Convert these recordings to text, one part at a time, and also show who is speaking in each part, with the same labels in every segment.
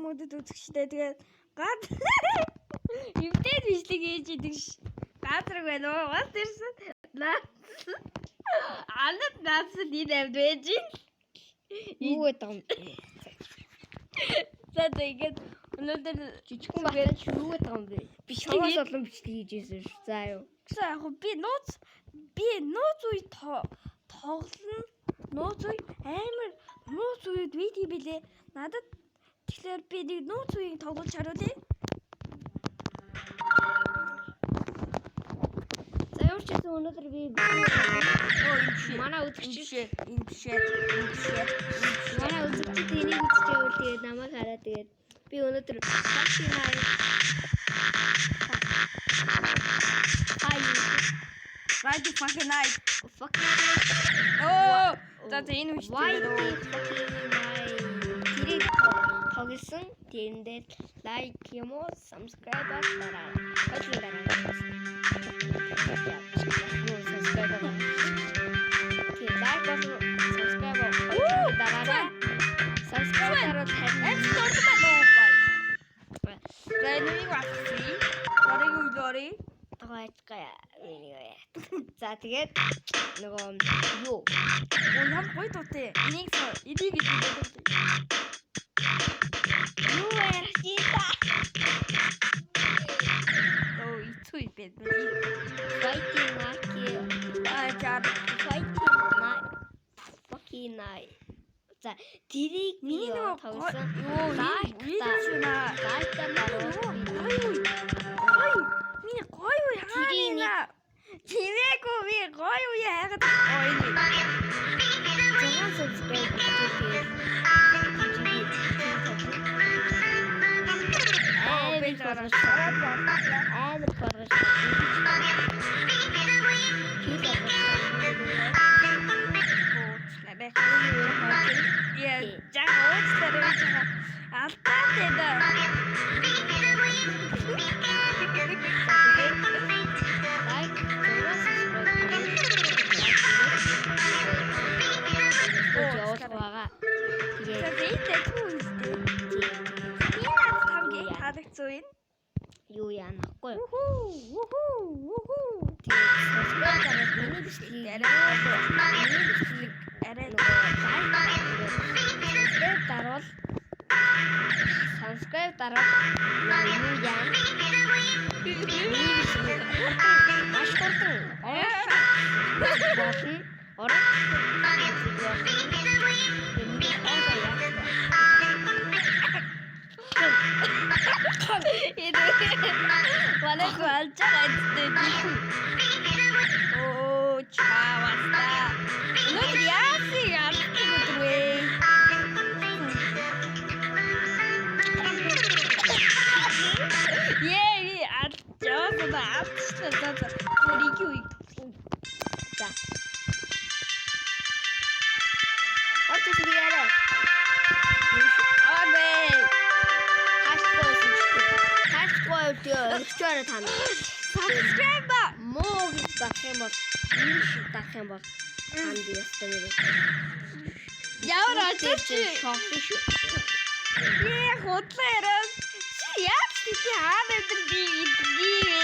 Speaker 1: мөдөд үзэгчтэй тэгээд гад эвдээд бичлэг хийж идэг ш. Газар байна уу? Бас ирсэн. Анад наасан энэ авд байж ин.
Speaker 2: Юу гэдэг юм.
Speaker 1: За тэгээд өнөөдөр
Speaker 2: Жижигхэн багтаж юу гэдэг юм бэ? Би чамаас олон бичлэг хийж ирсэн ш. За юу.
Speaker 1: За яг би нууц үе тоглоно. Нууц үе амар нууц үед видео билээ. Надад тэгэхээр би нэг нууц үеийг тоглож харуулъя.
Speaker 2: За ямар ч гэсэн өнөөдөр би манай үзэгч
Speaker 1: энэ биш.
Speaker 2: манай үзэгчд энийг үзчихвэл тэгээд намайг хараад тэгээд би өнөөдөр
Speaker 1: Right the fucking night. За энэ үе
Speaker 2: тэрийг тоглосон. Тэрэндээ лайк юм уу, subscribe дараа. Хожиг дараа. За тэгээд нөгөө юу
Speaker 1: ямар гоё туутай. Энийг гэж боддог.
Speaker 2: юу ярьчихаа.
Speaker 1: Ицүү бед.
Speaker 2: Fighting night. Fucking night. За тэрийг
Speaker 1: миний нөгөө
Speaker 2: тоглосон.
Speaker 1: лайк миний гоё юу хаана. Чивээгөө би гоё юу яагаад гоё.
Speaker 2: Зургаан subscribe хийгээ. Юу яанахгүй. Subscribe дараад юу яа. Маш хурдан.
Speaker 1: Манай гүалж байгаа гэдэг. Чаваста. Өнөөдөр яасан вэ? Subscribe
Speaker 2: муу гэж дах юм бол энэ шиг дах юм бол танд ястаа нэр.
Speaker 1: Ямар очиж
Speaker 2: шокли шүү.
Speaker 1: Худлаараа чи яаж тийч хаана өдөр би идэггүй вэ?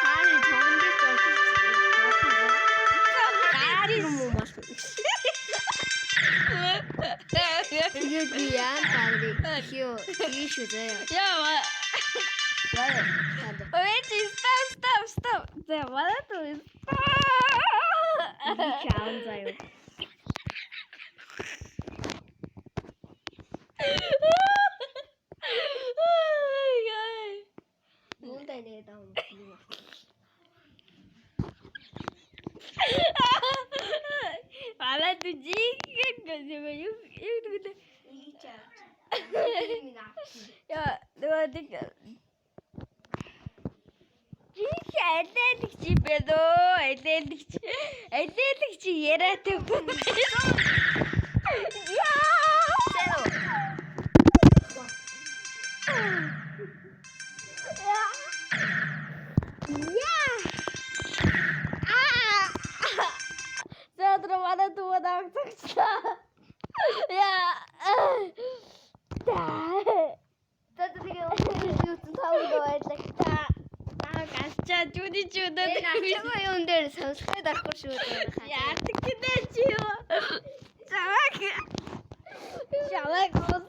Speaker 2: Тааны тоглоомд очиж тэгээд би яан таарыг хийшүү заяа.
Speaker 1: Яа. Wait, stop. За манай туу.
Speaker 2: Чаан заяа. Мундай нэ даун.
Speaker 1: Манай туу жиг гэж юу гэдэг. Яа, нэг Элэлэгч бэлөө элэлэгч яриатай хүн. За, дрова на туу дагцагчлаа. Яа. Judy Judy.
Speaker 2: Açamıyor önleri subscribe koşuyor.
Speaker 1: Ya artık gideceğim. Salak. Salak.